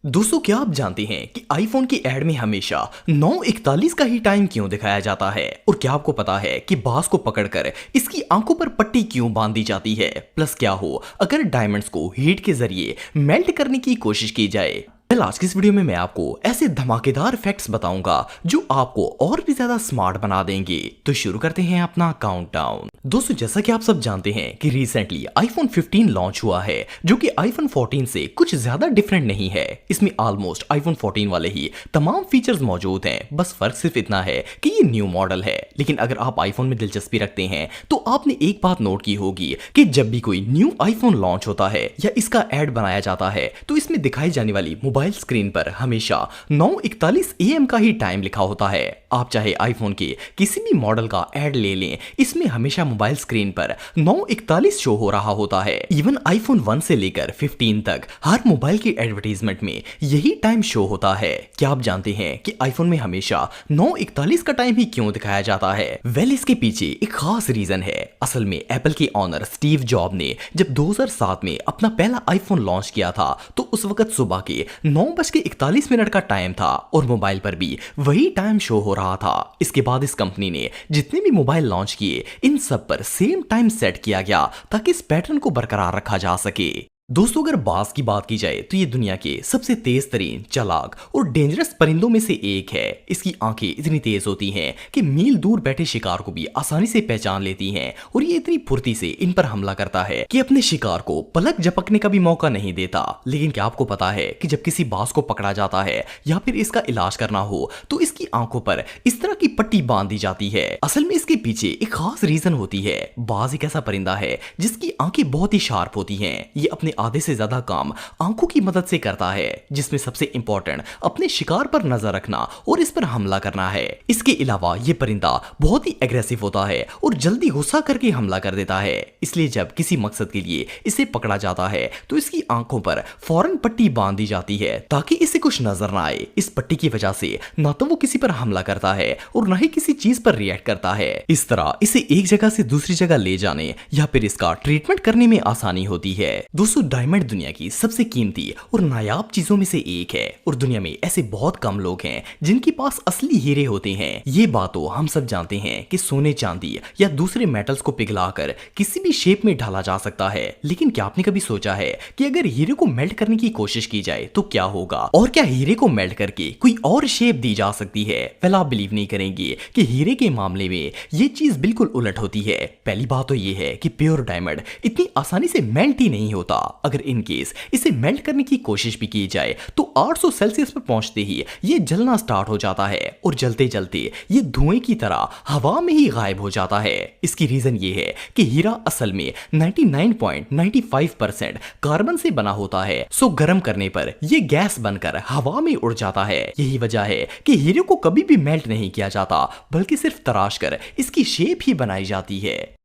दोस्तों, क्या आप जानते हैं कि आईफोन की एड में हमेशा 9:41 का ही टाइम क्यों दिखाया जाता है? और क्या आपको पता है कि बांस को पकड़कर इसकी आंखों पर पट्टी क्यों बांध दी जाती है? प्लस क्या हो अगर डायमंड्स को हीट के जरिए मेल्ट करने की कोशिश की जाए? आज की इस वीडियो में मैं आपको ऐसे धमाकेदार फैक्ट्स बताऊंगा जो आपको और भी ज्यादा स्मार्ट बना देंगे। तो शुरू करते हैं अपना काउंटडाउन। दोस्तों, जैसा कि आप सब जानते हैं कि रिसेंटली आईफोन 15 लॉन्च हुआ है, जो कि आईफोन 14 से कुछ ज्यादा डिफरेंट नहीं है। इसमें ऑलमोस्ट आईफोन 14 वाले ही तमाम फीचर्स मौजूद हैं, बस फर्क सिर्फ इतना है कि ये न्यू मॉडल है। लेकिन अगर आप आईफोन में दिलचस्पी रखते हैं तो आपने एक बात नोट की होगी कि जब भी कोई न्यू आईफोन लॉन्च होता है या इसका एड बनाया जाता है तो इसमें दिखाई जाने वाली मोबाइल स्क्रीन पर हमेशा 9:41 AM का ही टाइम लिखा होता है। आप चाहे आईफोन के किसी भी मॉडल का एड ले लें, इसमें हमेशा मोबाइल स्क्रीन पर 9:41 शो हो रहा होता है। इवन आईफोन 1 से लेकर 15 तक हर मोबाइल की एडवर्टाइजमेंट में यही टाइम शो होता है। क्या आप जानते हैं कि आईफोन में हमेशा 9:41 का टाइम ही क्यों दिखाया जाता है? इसके पीछे एक खास रीजन है। असल में एप्पल के ऑनर स्टीव जॉब ने जब 2007 में अपना पहला आईफोन लॉन्च किया था तो उस वक्त सुबह के 9:41 का टाइम था और मोबाइल पर भी वही टाइम शो हो रहा था। इसके बाद इस कंपनी ने जितने भी मोबाइल लॉन्च किए इन सब पर सेम टाइम सेट किया गया ताकि इस पैटर्न को बरकरार रखा जा सके। दोस्तों, अगर बाज की बात की जाए तो ये दुनिया के सबसे तेज तरीन, चालाक और डेंजरस परिंदों में से एक है। इसकी आंखें इतनी तेज होती हैं कि मील दूर बैठे शिकार को भी आसानी से पहचान लेती हैं और ये इतनी फुर्ती से इन पर हमला करता है कि अपने शिकार को पलक झपकने का भी मौका नहीं देता। लेकिन क्या आपको पता है कि जब किसी बाज को पकड़ा जाता है या फिर इसका इलाज करना हो तो इसकी आंखों पर इस तरह की पट्टी बांध दी जाती है। असल में इसके पीछे एक खास रीजन होती है। बाज एक ऐसा परिंदा है जिसकी आंखें बहुत ही शार्प होती हैं। ये अपने आधे से ज्यादा काम आंखों की मदद से करता है, जिसमें सबसे इंपॉर्टेंट अपने शिकार पर नजर रखना और इस पर हमला करना है। इसके अलावा ये परिंदा बहुत ही एग्रेसिव होता है और जल्दी गुस्सा करके हमला कर देता है। इसलिए जब किसी मकसद के लिए इसे पकड़ा जाता है तो इसकी आंखों पर फौरन पट्टी बांध दी जाती है ताकि इसे कुछ नजर ना आए। इस पट्टी की वजह से ना तो वो किसी पर हमला करता है और ना ही किसी चीज पर रिएक्ट करता है। इस तरह इसे एक जगह से दूसरी जगह ले जाने या फिर इसका ट्रीटमेंट करने में आसानी होती है। दोस्तों, डायमंड दुनिया की सबसे कीमती और नायाब चीजों में से एक है और दुनिया में ऐसे बहुत कम लोग हैं जिनके पास असली हीरे होते हैं। ये बात तो हम सब जानते हैं कि सोने, चांदी या दूसरे मेटल्स को पिघलाकर किसी भी शेप में ढाला जा सकता है। लेकिन क्या आपने कभी सोचा है कि अगर हीरे को मेल्ट करने की कोशिश की जाए तो क्या होगा? और क्या हीरे को मेल्ट करके कोई और शेप दी जा सकती है? आप बिलीव नहीं करेंगे कि हीरे के मामले में ये चीज बिल्कुल उलट होती है। पहली बात तो ये है कि प्योर डायमंड इतनी आसानी से मेल्ट ही नहीं होता। अगर इन केस इसे मेल्ट करने की कोशिश भी की जाए तो 800 सेल्सियस पर पहुंचते ही ये जलना स्टार्ट हो जाता है और जलते जलते ये धुएं की तरह हवा में ही गायब हो जाता है। इसकी रीजन ये है कि हीरा असल में 99.95% कार्बन से बना होता है। सो गर्म करने पर ये गैस बनकर हवा में उड़ जाता है। यही वजह है कि हीरे को कभी भी मेल्ट नहीं किया जाता बल्कि सिर्फ तराश कर इसकी शेप ही बनाई जाती है।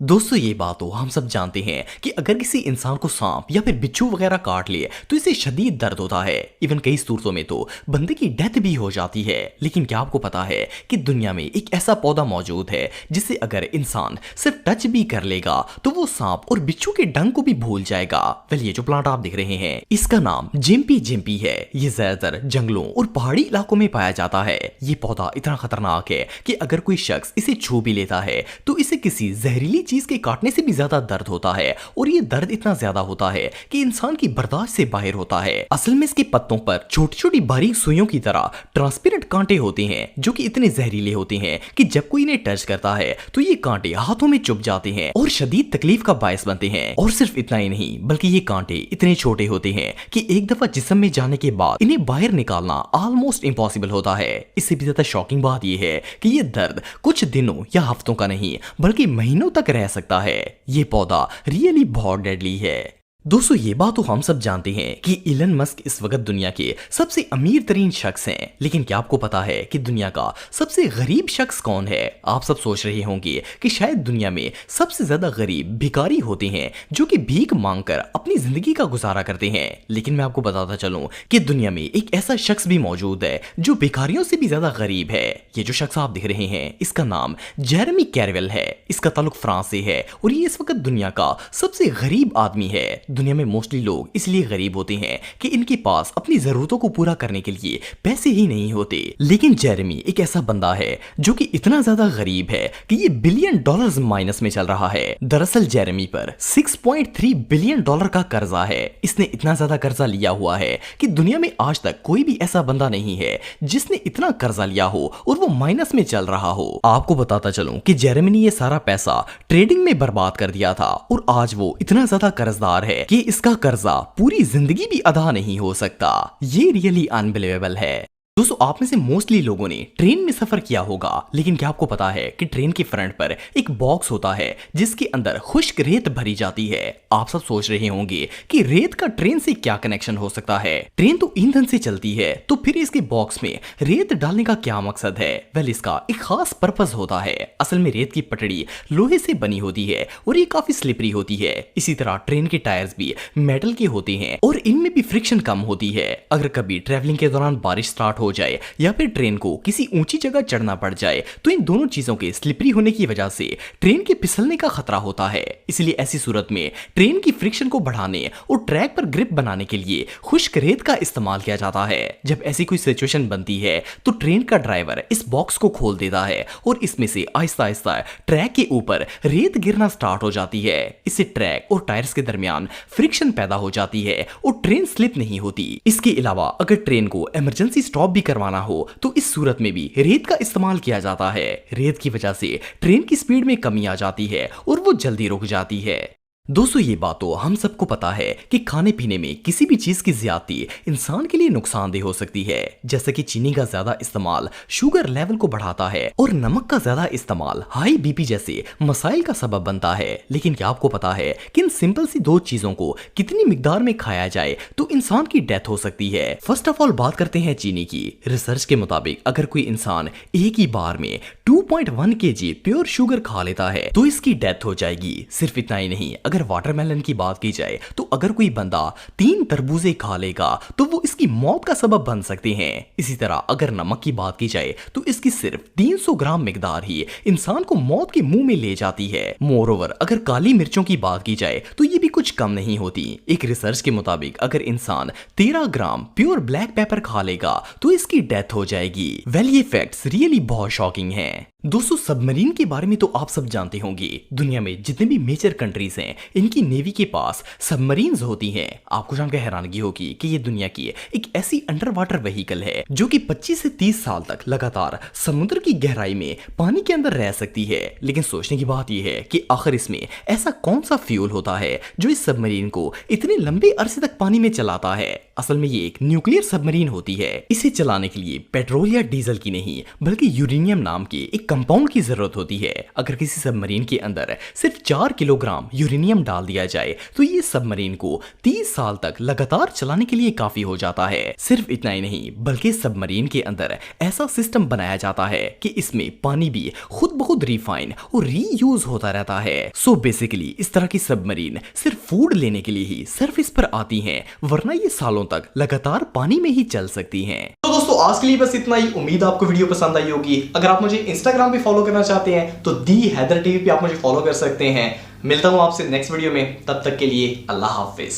दोस्तों, ये बात तो हम सब जानते हैं कि अगर किसी इंसान को सांप या फिर बिच्छू वगैरह काट लिए तो इसे शदीद दर्द होता है। इवन कई सूरतों में तो बंदे की डेथ भी हो जाती है। लेकिन क्या आपको पता है कि दुनिया में एक ऐसा पौधा मौजूद है जिसे अगर इंसान सिर्फ टच भी कर लेगा तो वो सांप और बिच्छू के डंग को भी भूल जाएगा। ये जो प्लांट आप देख रहे हैं इसका नाम जिम्पी जिम्पी है। ये ज्यादातर जंगलों और पहाड़ी इलाकों में पाया जाता है। ये पौधा इतना खतरनाक है कि अगर कोई शख्स इसे छू भी लेता है तो इसे किसी जहरीली चीज के काटने से भी ज्यादा दर्द होता है और ये दर्द इतना ज्यादा होता है कि इंसान की बर्दाश्त से बाहर होता है। असल में इसके पत्तों पर छोटी छोटी बारीक सुइयों की तरह ट्रांसपेरेंट कांटे होते हैं जो कि इतने जहरीले होते हैं कि जब कोई इन्हें टच करता है तो ये कांटे हाथों में चुभ जाते हैं और शदीद तकलीफ का बायस बनते हैं। और सिर्फ इतना ही नहीं बल्कि ये कांटे इतने छोटे होते हैं कि एक दफा जिस्म में जाने के बाद इन्हें बाहर निकालना ऑलमोस्ट इम्पॉसिबल होता है। इससे भी ज्यादा शॉकिंग बात यह है कि ये दर्द कुछ दिनों या हफ्तों का नहीं बल्कि महीनों तक रह सकता है। ये पौधा रियली बहुत डेडली है। दोस्तों, ये बात तो हम सब जानते हैं कि इलन मस्क इस वक्त दुनिया के सबसे अमीर तरीन शख्स हैं। लेकिन क्या आपको पता है कि दुनिया का सबसे गरीब शख्स कौन है? आप सब सोच रहे होंगे कि शायद दुनिया में सबसे ज्यादा गरीब भिखारी होते हैं जो कि भीख मांगकर अपनी जिंदगी का गुजारा करते हैं। लेकिन मैं आपको बताता चलूं कि दुनिया में एक ऐसा शख्स भी मौजूद है जो भिखारियों से भी ज्यादा गरीब है। ये जो शख्स आप देख रहे हैं इसका नाम जेरेमी कैरवेल है। इसका ताल्लुक फ्रांस से है और ये इस वक्त दुनिया का सबसे गरीब आदमी है। दुनिया में मोस्टली लोग इसलिए गरीब होते हैं कि इनके पास अपनी जरूरतों को पूरा करने के लिए पैसे ही नहीं होते। लेकिन जेरेमी एक ऐसा बंदा है जो कि इतना ज्यादा गरीब है कि ये बिलियन डॉलर्स माइनस में चल रहा है। दरअसल जेरेमी पर 6.3 बिलियन डॉलर का कर्जा है। इसने इतना ज्यादा कर्जा लिया हुआ है कि दुनिया में आज तक कोई भी ऐसा बंदा नहीं है जिसने इतना कर्जा लिया हो और वो माइनस में चल रहा हो। आपको बताता चलूं कि जेरेमी ने ये सारा पैसा ट्रेडिंग में बर्बाद कर दिया था और आज वो इतना ज्यादा कर्जदार है कि इसका कर्जा पूरी जिंदगी भी अदा नहीं हो सकता। ये रियली अनबिलीवेबल है। दोस्तों, आप में से मोस्टली लोगों ने ट्रेन में सफर किया होगा, लेकिन क्या आपको पता है कि ट्रेन के फ्रंट पर एक बॉक्स होता है जिसके अंदर खुश्क रेत भरी जाती है। आप सब सोच रहे होंगे कि रेत का ट्रेन से क्या कनेक्शन हो सकता है। ट्रेन तो ईंधन से चलती है, तो फिर इसके बॉक्स में रेत डालने का क्या मकसद है? वेल, इसका एक खास पर्पस होता है। असल में रेत की पटड़ी लोहे से बनी होती है और ये काफी स्लिपरी होती है। इसी तरह ट्रेन के टायर्स भी मेटल के होते हैं और इनमें भी फ्रिक्शन कम होती है। अगर कभी ट्रेवलिंग के दौरान बारिश स्टार्ट हो जाए या फिर ट्रेन को किसी ऊंची जगह चढ़ना पड़ जाए तो इन दोनों चीजों के स्लिपरी होने की वजह से ट्रेन के फिसलने का खतरा होता है। इसलिए ऐसी सूरत में ट्रेन की फ्रिक्शन को बढ़ाने और ट्रैक पर ग्रिप बनाने के लिए खुश्क रेत का इस्तेमाल किया जाता है। जब ऐसी कोई सिचुएशन बनती है तो ट्रेन का ड्राइवर इस बॉक्स को खोल देता है और इसमें से आहिस्ता आहिस्ता ट्रैक के ऊपर रेत गिरना स्टार्ट हो जाती है। इससे ट्रैक और टायर्स के दरमियान फ्रिक्शन पैदा हो जाती है और ट्रेन स्लिप नहीं होती। इसके अलावा अगर ट्रेन को इमरजेंसी स्टॉप भी करवाना हो तो इस सूरत में भी रेत का इस्तेमाल किया जाता है। रेत की वजह से ट्रेन की स्पीड में कमी आ जाती है और वो जल्दी रुक जाती है। दोस्तों, ये बात तो हम सबको पता है कि खाने पीने में किसी भी चीज की ज्यादती इंसान के लिए नुकसानदेह हो सकती है। जैसे कि चीनी का ज्यादा इस्तेमाल शुगर लेवल को बढ़ाता है और नमक का ज्यादा इस्तेमाल हाई बीपी जैसे मसाइल का सबब बनता है। लेकिन क्या आपको पता है कि इन सिंपल सी दो चीजों को कितनी मिकदार में खाया जाए तो इंसान की डेथ हो सकती है। फर्स्ट ऑफ ऑल बात करते हैं चीनी की। रिसर्च के मुताबिक अगर कोई इंसान एक ही बार में 2.1 kg प्योर शुगर खा लेता है तो इसकी डेथ हो जाएगी। सिर्फ इतना ही नहीं, अगर वाटरमेलन की बात की जाए तो अगर कोई बंदा 3 तरबूजे खा लेगा तो वो इसकी मौत का सबब बन सकते हैं। इसी तरह अगर नमक की बात की जाए तो इसकी सिर्फ 300 ग्राम मिकदार ही इंसान को मौत के मुंह में ले जाती है। मोरोवर अगर काली मिर्चों की बात की जाए तो ये भी कुछ कम नहीं होती। एक रिसर्च के मुताबिक अगर इंसान 13 ग्राम प्योर ब्लैक पेपर खा लेगा तो इसकी डेथ हो जाएगी। वेल, ये फैक्ट्स रियली बहुत शॉकिंग हैं। दोस्तों, सबमरीन के बारे में तो आप सब जानते होंगे। दुनिया में जितने भी मेजर कंट्रीज हैं इनकी नेवी के पास सबमरीन्स होती हैं। आपको जानकर हैरानगी होगी कि ये दुनिया की एक ऐसी अंडर वाटर व्हीकल है जो कि 25 से 30 साल तक लगातार समुद्र की गहराई में पानी के अंदर रह सकती है। लेकिन सोचने की बात यह है कि आखिर इसमें ऐसा कौन सा फ्यूल होता है जो इस सबमरीन को इतने लंबे अरसे तक पानी में चलाता है। असल में ये एक न्यूक्लियर सबमरीन होती है। इसे चलाने के लिए पेट्रोल या डीजल की नहीं बल्कि यूरेनियम नाम के एक कंपाउंड की जरूरत होती है। अगर किसी सबमरीन के अंदर सिर्फ 4 किलोग्राम यूरेनियम डाल दिया जाए तो ये सबमरीन को 30 साल तक लगातार चलाने के लिए काफी हो जाता है। सिर्फ इतना ही नहीं बल्कि सबमरीन के अंदर ऐसा सिस्टम बनाया जाता है कि इसमें पानी भी खुद ब खुद रिफाइन और रीयूज होता रहता है। सो बेसिकली इस तरह की सबमरीन सिर्फ फूड लेने के लिए ही सरफेस पर आती हैं, वरना ये सालों तक लगातार पानी में ही चल सकती हैं। तो दोस्तों, आज के लिए बस इतना ही। उम्मीद आपको वीडियो पसंद आई होगी। अगर आप मुझे इंस्टाग्राम पे फॉलो करना चाहते हैं तो दी हैदर टीवी पे आप मुझे फॉलो कर सकते हैं। मिलता हूं आपसे नेक्स्ट वीडियो में, तब तक के लिए अल्लाह हाफिज।